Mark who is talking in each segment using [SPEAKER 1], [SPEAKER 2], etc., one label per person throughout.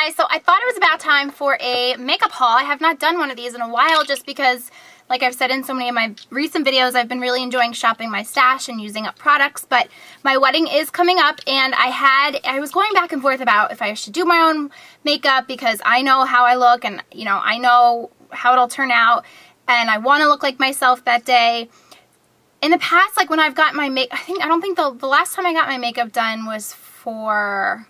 [SPEAKER 1] guys, so I thought it was about time for a makeup haul. I have not done one of these in a while just because, like I've said in so many of my recent videos, I've been really enjoying shopping my stash and using up products, but my wedding is coming up and I was going back and forth about if I should do my own makeup because I know how I look and, you know, I know how it'll turn out and I want to look like myself that day. In the past, like when I've got my I don't think the last time I got my makeup done was for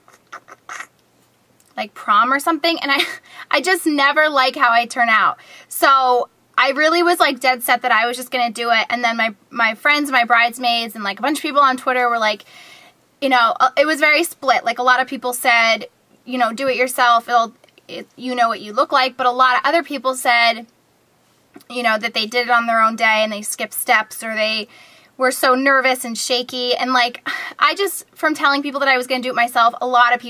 [SPEAKER 1] like prom or something, and I just never like how I turn out. So I really was like dead set that I was just gonna do it, and then my friends, my bridesmaids, and like a bunch of people on Twitter were like, you know, it was very split. Like a lot of people said, you know, do it yourself, you know what you look like, but a lot of other people said, you know, that they did it on their own day and they skipped steps or they were so nervous and shaky. And like, I just, from telling people that I was going to do it myself, a lot of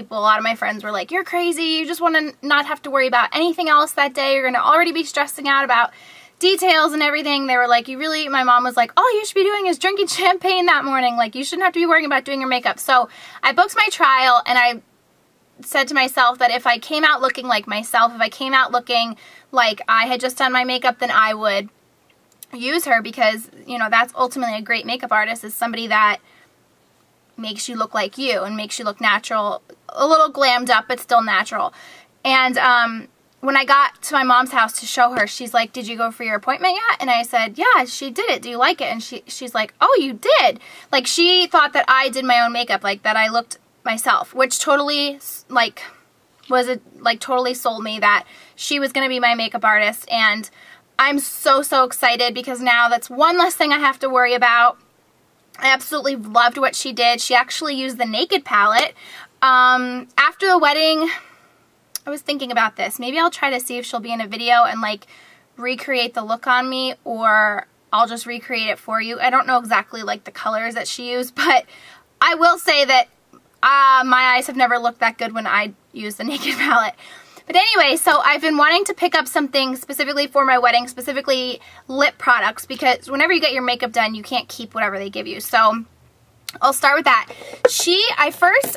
[SPEAKER 1] my friends were like, you're crazy. You just want to not have to worry about anything else that day. You're going to already be stressing out about details and everything. They were like, my mom was like, all you should be doing is drinking champagne that morning. Like, you shouldn't have to be worrying about doing your makeup. So I booked my trial and I said to myself that if I came out looking like myself, if I came out looking like I had just done my makeup, then I would use her because, you know, that's ultimately a great makeup artist, is somebody that makes you look like you and makes you look natural, a little glammed up, but still natural. And when I got to my mom's house to show her, she's like, did you go for your appointment yet? And I said, yeah, she did it. Do you like it? And she's like, oh, you did? Like, she thought that I did my own makeup, like that I looked myself, which totally, like, totally sold me that she was going to be my makeup artist. And I'm so excited because now that's one less thing I have to worry about. I absolutely loved what she did. She actually used the Naked palette. After the wedding, I was thinking about this. Maybe I'll try to see if she'll be in a video and like recreate the look on me, or I'll just recreate it for you. I don't know exactly like the colors that she used, but I will say that my eyes have never looked that good when I use the Naked palette. But anyway, so I've been wanting to pick up something specifically for my wedding, specifically lip products, because whenever you get your makeup done, you can't keep whatever they give you. So I'll start with that.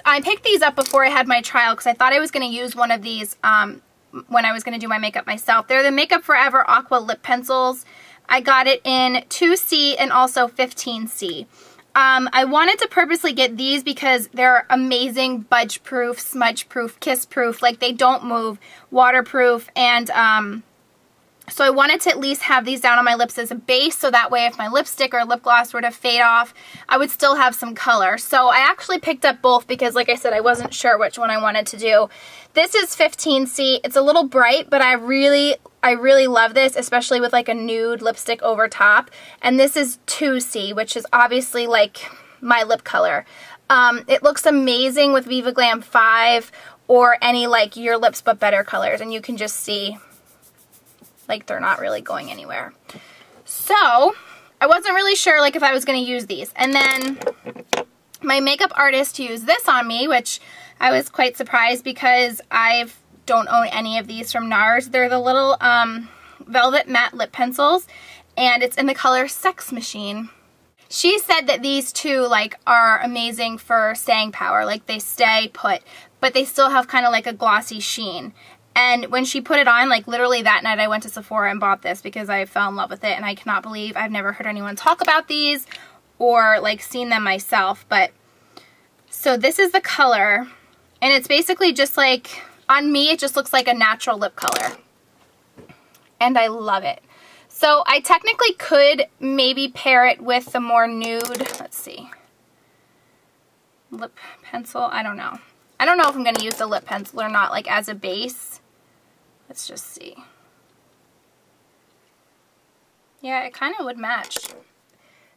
[SPEAKER 1] I picked these up before I had my trial because I thought I was going to use one of these when I was going to do my makeup myself. They're the Makeup Forever Aqua lip pencils. I got it in 2C and also 15C. I wanted to purposely get these because they're amazing, budge-proof, smudge-proof, kiss-proof. Like, they don't move, waterproof, and so I wanted to at least have these down on my lips as a base, so that way if my lipstick or lip gloss were to fade off, I would still have some color. So I actually picked up both because, like I said, I wasn't sure which one I wanted to do. This is 15C. It's a little bright, but I really love this, especially with like a nude lipstick over top. And this is 2C, which is obviously like my lip color. It looks amazing with Viva Glam 5 or any like Your Lips But Better colors. And you can just see like they're not really going anywhere. So I wasn't really sure like if I was going to use these. And then my makeup artist used this on me, which I was quite surprised because I don't own any of these from NARS. They're the little velvet matte lip pencils, and it's in the color Sex Machine. She said that these two like are amazing for staying power, like they stay put, but they still have kind of like a glossy sheen. And when she put it on, like literally that night I went to Sephora and bought this because I fell in love with it, and I cannot believe I've never heard anyone talk about these or like seen them myself. But so this is the color, and it's basically just like, on me, it just looks like a natural lip color. And I love it. So I technically could maybe pair it with the more nude, let's see, lip pencil. I don't know. I don't know if I'm going to use the lip pencil or not, like as a base. Let's just see. Yeah, it kind of would match.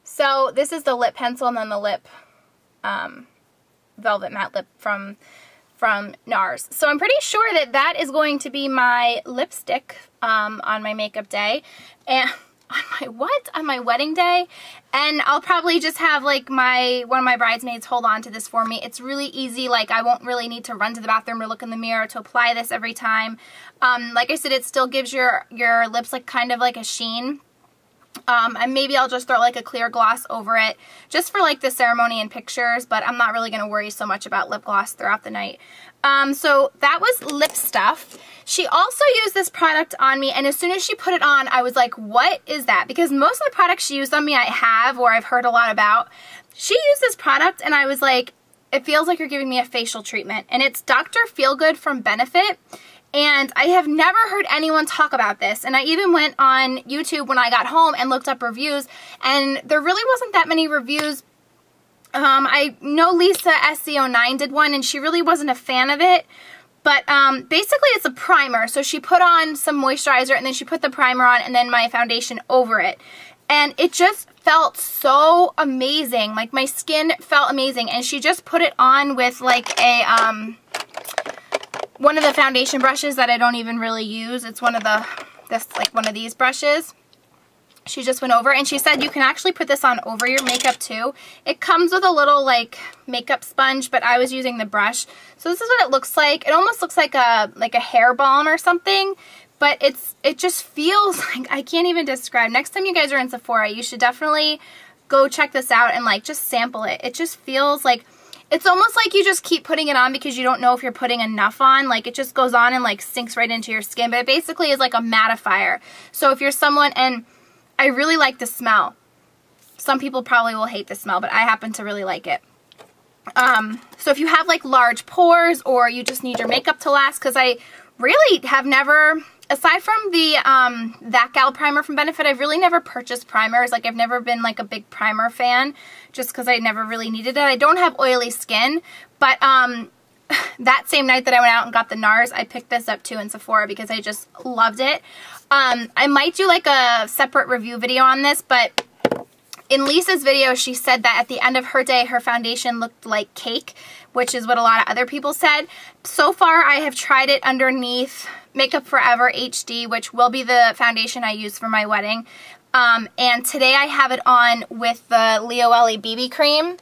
[SPEAKER 1] So this is the lip pencil and then the lip velvet matte lip from NARS. So I'm pretty sure that that is going to be my lipstick on my makeup day. And on my wedding day. And I'll probably just have like one of my bridesmaids hold on to this for me. It's really easy. Like, I won't really need to run to the bathroom or look in the mirror to apply this every time. Like I said, it still gives your lips like kind of like a sheen. And maybe I'll just throw like a clear gloss over it just for like the ceremony and pictures, but I'm not really going to worry so much about lip gloss throughout the night. So that was lip stuff. She also used this product on me, and as soon as she put it on, I was like, what is that? Because most of the products she used on me I have, or I've heard a lot about. She used this product, and I was like, it feels like you're giving me a facial treatment. And it's Dr. Feelgood from Benefit. And I have never heard anyone talk about this. And I even went on YouTube when I got home and looked up reviews. And there really wasn't that many reviews. I know Lisa SC09 did one, and she really wasn't a fan of it. But basically it's a primer. So she put on some moisturizer, and then she put the primer on, and then my foundation over it. And it just felt so amazing. Like, my skin felt amazing. And she just put it on with like a... one of the foundation brushes that I don't even really use. It's one of one of these brushes. She just went over, and she said you can actually put this on over your makeup too. It comes with a little like makeup sponge, but I was using the brush. So this is what it looks like. It almost looks like a hair balm or something, but it just feels like, I can't even describe. Next time you guys are in Sephora, you should definitely go check this out and like just sample it. It just feels like, it's almost like you just keep putting it on because you don't know if you're putting enough on. Like, it just goes on and like sinks right into your skin. But it basically is like a mattifier. So if you're someone, and I really like the smell. Some people probably will hate the smell, but I happen to really like it. So if you have like large pores, or you just need your makeup to last, because I really have never, aside from the That Gal primer from Benefit, I've really never purchased primers. Like, I've never been like a big primer fan, just because I never really needed it. I don't have oily skin, but that same night that I went out and got the NARS, I picked this up too in Sephora because I just loved it. I might do like a separate review video on this, but in Lisa's video, she said that at the end of her day, her foundation looked like cake, which is what a lot of other people said. So far, I have tried it underneath Makeup Forever HD, which will be the foundation I use for my wedding. And today I have it on with the Lioele BB cream.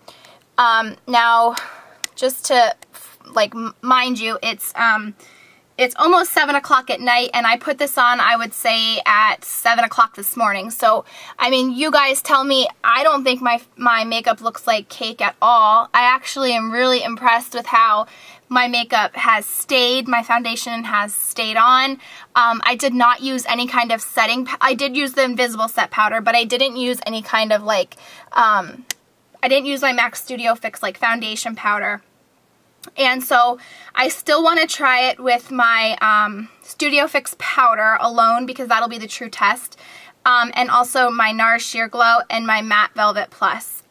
[SPEAKER 1] Now, just to like mind you, it's almost 7 o'clock at night, and I put this on, I would say, at 7 o'clock this morning. So, I mean, you guys tell me, I don't think my makeup looks like cake at all. I actually am really impressed with how my makeup has stayed, my foundation has stayed on. I did not use any kind of setting. I did use the Invisible Set Powder, but I didn't use any kind of like, I didn't use my MAC Studio Fix like foundation powder. And so I still want to try it with my Studio Fix powder alone, because that'll be the true test. And also my NARS Sheer Glow and my Matte Velvet Plus.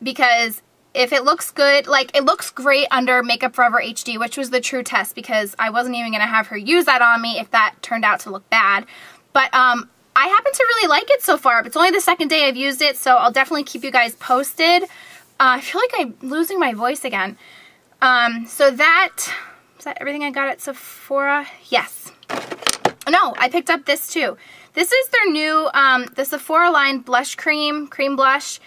[SPEAKER 1] Because if it looks good, like it looks great under Makeup Forever HD, which was the true test, because I wasn't even going to have her use that on me if that turned out to look bad. But I happen to really like it so far. It's only the second day I've used it, so I'll definitely keep you guys posted. I feel like I'm losing my voice again. So is that everything I got at Sephora? Yes. No, I picked up this too. This is their new, the Sephora line blush cream blush,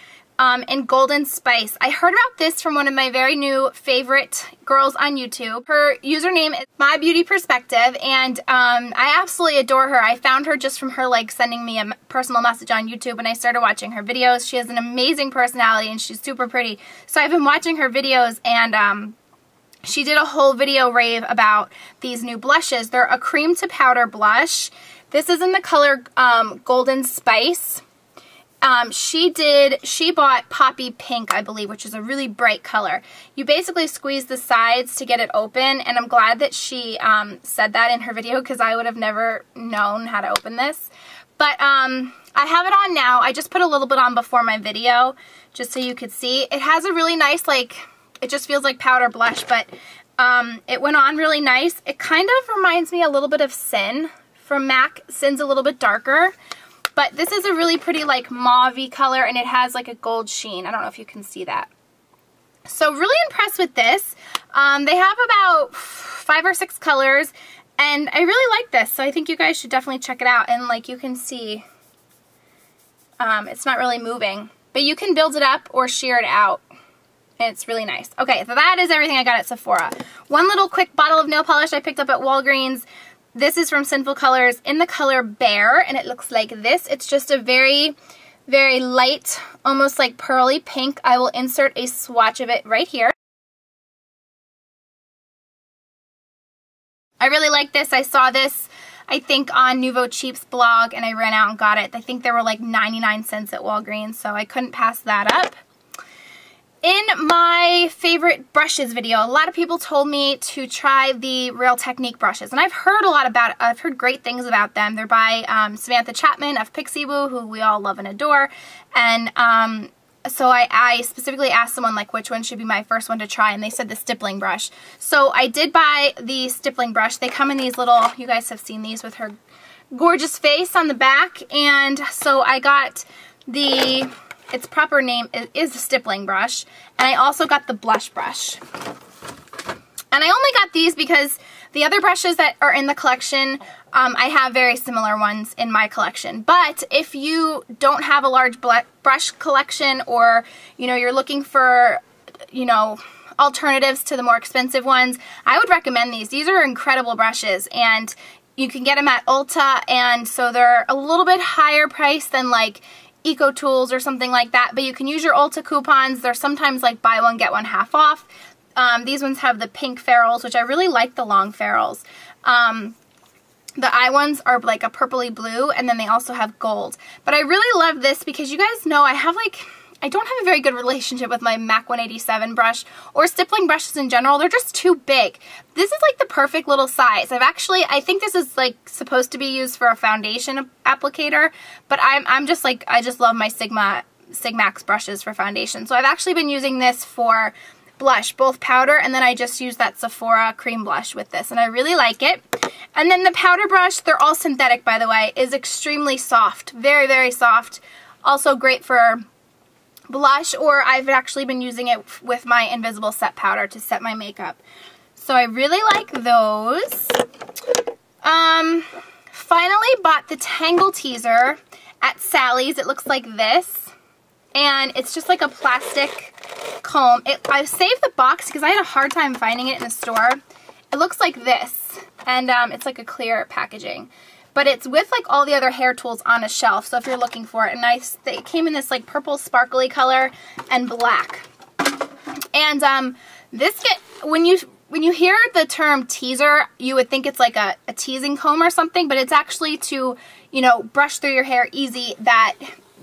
[SPEAKER 1] in Golden Spice. I heard about this from one of my very new favorite girls on YouTube. Her username is My Beauty Perspective, and I absolutely adore her. I found her just from her like sending me a personal message on YouTube, and I started watching her videos. She has an amazing personality, and she's super pretty. So I've been watching her videos, and she did a whole video rave about these new blushes. They're a cream to powder blush. This is in the color Golden Spice. She bought Poppy Pink, I believe, which is a really bright color. You basically squeeze the sides to get it open, and I'm glad that she said that in her video, because I would have never known how to open this. But I have it on now. I just put a little bit on before my video, just so you could see. It has a really nice, like, it just feels like powder blush, but it went on really nice. It kind of reminds me a little bit of Sin from MAC. Sin's a little bit darker, but this is a really pretty like mauve-y color, and it has like a gold sheen. I don't know if you can see that. So really impressed with this. They have about 5 or 6 colors, and I really like this, so I think you guys should definitely check it out. And like you can see, it's not really moving, but you can build it up or shear it out. And it's really nice. Okay, so that is everything I got at Sephora. One little quick bottle of nail polish I picked up at Walgreens. This is from Sinful Colors in the color Bear, and it looks like this. It's just a very, very light, almost like pearly pink. I will insert a swatch of it right here. I really like this. I saw this, I think, on Nouveau Cheap's blog, and I ran out and got it. I think they were like 99 cents at Walgreens, so I couldn't pass that up. In my favorite brushes video, a lot of people told me to try the Real Technique brushes, and I've heard a lot about it. I've heard great things about them. They're by Samantha Chapman of Pixie Woo, who we all love and adore, and so I specifically asked someone like which one should be my first one to try, and they said the Stippling brush. So I did buy the Stippling brush. They come in these little, you guys have seen these with her gorgeous face on the back, and so I got the, its proper name is the Stippling brush, and I also got the blush brush. And I only got these because the other brushes that are in the collection, I have very similar ones in my collection. But if you don't have a large brush collection, or, you know, you're looking for, you know, alternatives to the more expensive ones, I would recommend these. These are incredible brushes, and you can get them at Ulta, and so they're a little bit higher priced than like Eco Tools or something like that, but you can use your Ulta coupons. They're sometimes like buy one get one half off. These ones have the pink ferrules, which I really like the long ferrules. The eye ones are like a purpley blue, and then they also have gold. But I really love this because you guys know I don't have a very good relationship with my MAC 187 brush or stippling brushes in general. They're just too big. This is like the perfect little size. I think this is like supposed to be used for a foundation applicator, but I just love my Sigmax brushes for foundation. So I've actually been using this for blush, both powder, and then I just use that Sephora cream blush with this, and I really like it. And then the powder brush, they're all synthetic by the way, is extremely soft, very, very soft. Also great for blush, or I've actually been using it with my Invisible Set powder to set my makeup. So I really like those. Finally bought the Tangle Teezer at Sally's. It looks like this, and it's just like a plastic comb. I saved the box because I had a hard time finding it in the store. It looks like this, and it's like a clear packaging, but it's with like all the other hair tools on a shelf, so if you're looking for it. And it came in this like purple sparkly color and black. And when you hear the term teaser, you would think it's like a teasing comb or something, but it's actually to, you know, brush through your hair easy that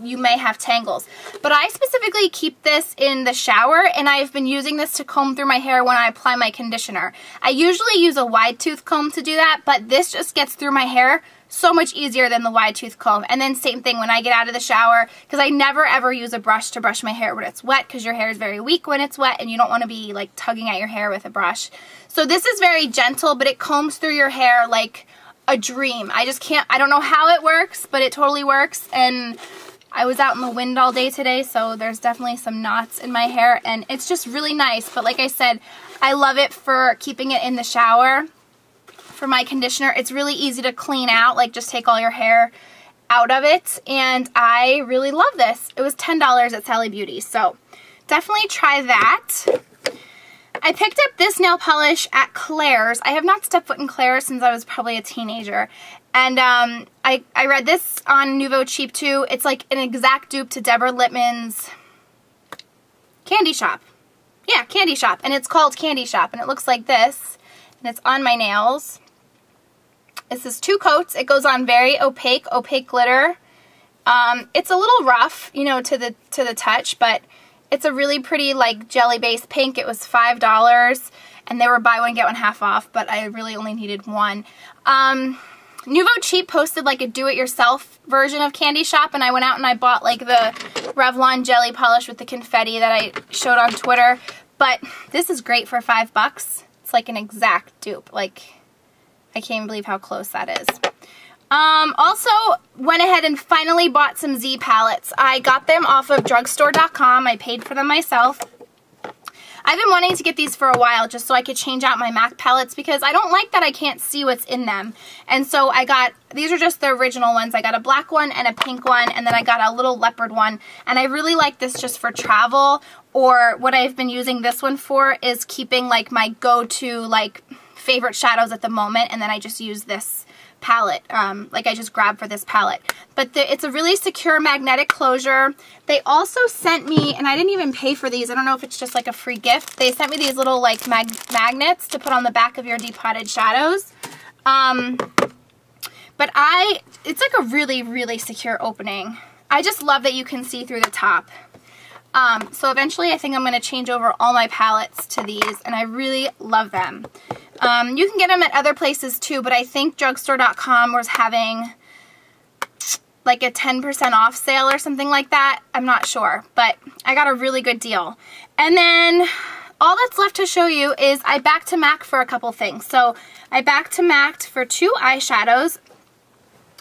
[SPEAKER 1] you may have tangles. But I specifically keep this in the shower, and I've been using this to comb through my hair when I apply my conditioner. I usually use a wide tooth comb to do that, but this just gets through my hair so much easier than the wide tooth comb. And then same thing when I get out of the shower, because I never ever use a brush to brush my hair when it's wet, because your hair is very weak when it's wet and you don't want to be like tugging at your hair with a brush. So this is very gentle, but it combs through your hair like a dream. I don't know how it works, but it totally works. And I was out in the wind all day today, so there's definitely some knots in my hair, and it's just really nice. But like I said, I love it for keeping it in the shower. For my conditioner, it's really easy to clean out, like just take all your hair out of it, and I really love this. It was $10 at Sally Beauty, so definitely try that. I picked up this nail polish at Claire's. I have not stepped foot in Claire's since I was probably a teenager. And I read this on Nouveau Cheap too. It's like an exact dupe to Deborah Lippman's Candy Shop. Yeah, Candy Shop. And it's called Candy Shop. And it looks like this. And it's on my nails. This is 2 coats. It goes on very opaque glitter. It's a little rough, you know, to the touch, but it's a really pretty like jelly-based pink. It was $5, and they were buy one get one half off, but I really only needed one. Nouveau Cheap posted like a do-it-yourself version of Candy Shop, and I went out and I bought like the Revlon jelly polish with the confetti that I showed on Twitter. But this is great for $5. It's like an exact dupe. Like, I can't even believe how close that is. Also went ahead and finally bought some Z palettes. I got them off of drugstore.com. I paid for them myself. I've been wanting to get these for a while just so I could change out my MAC palettes, because I don't like that I can't see what's in them. And so I got, these are just the original ones. I got a black one and a pink one, and then I got a little leopard one. And I really like this just for travel, or what I've been using this one for is keeping like my go-to like favorite shadows at the moment, and then I just use this palette, like I just grabbed for this palette. But it's a really secure magnetic closure. They also sent me, and I didn't even pay for these, I don't know if it's just like a free gift, they sent me these little like magnets to put on the back of your depotted shadows. But it's like a really, really secure opening. I just love that you can see through the top. So eventually I think I'm going to change over all my palettes to these, and I really love them. You can get them at other places too, but I think drugstore.com was having like a 10% off sale or something like that. I'm not sure, but I got a really good deal. And then all that's left to show you is I back to MAC for a couple things. So I back to MAC'd for 2 eyeshadows.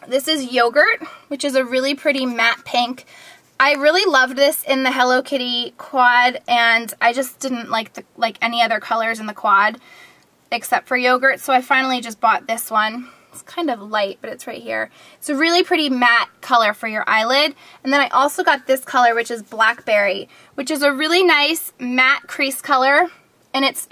[SPEAKER 1] This is Yogurt, which is a really pretty matte pink. I really loved this in the Hello Kitty quad, and I just didn't like any other colors in the quad except for Yogurt, so I finally just bought this one. It's kind of light, but it's right here. It's a really pretty matte color for your eyelid. And then I also got this color, which is Blackberry, which is a really nice matte crease color, and it's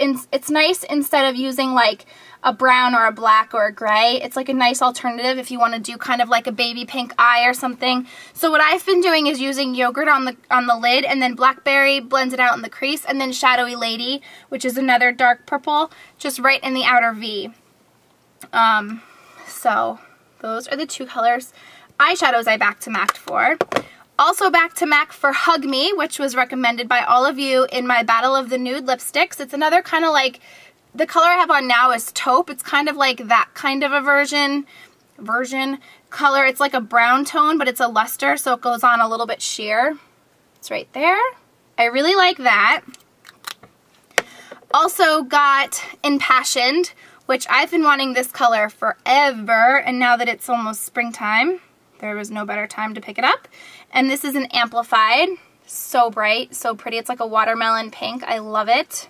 [SPEAKER 1] nice instead of using like a brown or a black or a gray. It's like a nice alternative if you want to do kind of like a baby pink eye or something. So what I've been doing is using Yogurt on the lid, and then Blackberry blends it out in the crease, and then Shadowy Lady, which is another dark purple, just right in the outer V. So those are the 2 colors. Eyeshadows I back to MAC for. Also back to MAC for Hug Me, which was recommended by all of you in my Battle of the Nude lipsticks. It's another kind of like, the color I have on now is Taupe. It's kind of like that kind of a version color. It's like a brown tone, but it's a luster, so it goes on a little bit sheer. It's right there. I really like that. Also got Impassioned, which I've been wanting this color forever, and now that it's almost springtime, there was no better time to pick it up. And this is an Amplified. So bright, so pretty. It's like a watermelon pink. I love it.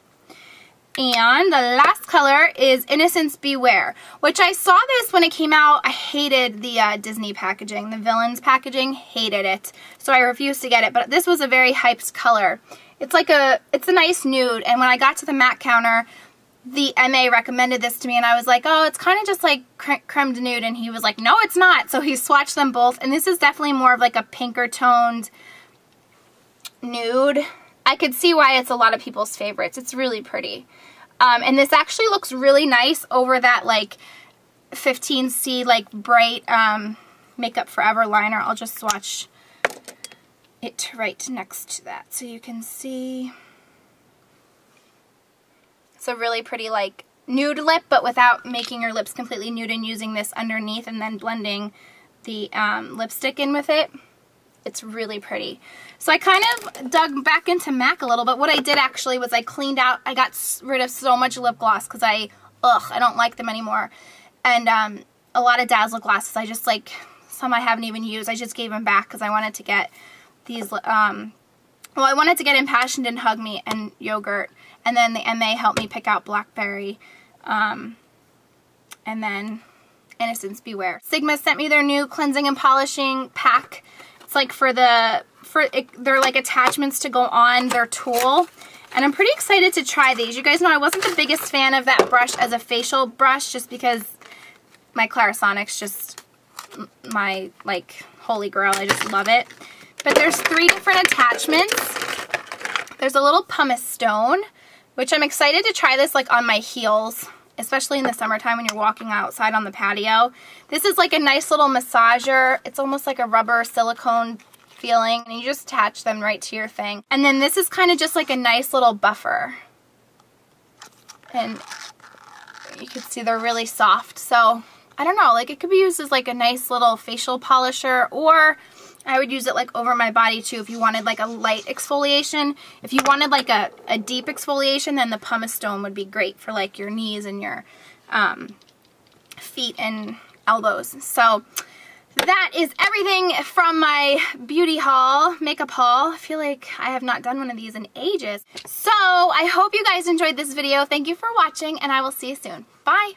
[SPEAKER 1] And the last color is Innocence Beware, which I saw this when it came out. I hated the Disney packaging, the Villains packaging, hated it. So I refused to get it, but this was a very hyped color. It's a nice nude, and when I got to the MAC counter, the MA recommended this to me, and I was like, oh, it's kind of just like creme de nude, and he was like, no, it's not. So he swatched them both, and this is definitely more of like a pinker toned nude. I could see why it's a lot of people's favorites. It's really pretty. And this actually looks really nice over that like 15C like bright Makeup Forever liner. I'll just swatch it right next to that so you can see. It's a really pretty like nude lip, but without making your lips completely nude, and using this underneath and then blending the lipstick in with it. It's really pretty. So I kind of dug back into MAC a little bit. What I did actually was I cleaned out, I got rid of so much lip gloss because I don't like them anymore. And a lot of Dazzle glosses, I just like, some I haven't even used, I just gave them back because I wanted to get these, well, I wanted to get Impassioned and Hug Me and Yogurt. And then the MA helped me pick out Blackberry. And then Innocence Beware. Sigma sent me their new cleansing and polishing pack. It's like they're like attachments to go on their tool, and I'm pretty excited to try these. You guys know I wasn't the biggest fan of that brush as a facial brush, just because my Clarisonics just my like holy grail. I just love it. But there's 3 different attachments. There's a little pumice stone, which I'm excited to try this like on my heels, especially in the summertime when you're walking outside on the patio. This is like a nice little massager. It's almost like a rubber silicone feeling, and you just attach them right to your thing. And then this is kind of just like a nice little buffer. And you can see they're really soft. So I don't know, like it could be used as like a nice little facial polisher, or I would use it like over my body too if you wanted like a light exfoliation. If you wanted like a deep exfoliation, then the pumice stone would be great for like your knees and your feet and elbows. So that is everything from my beauty haul, makeup haul. I feel like I have not done one of these in ages. So I hope you guys enjoyed this video. Thank you for watching, and I will see you soon. Bye!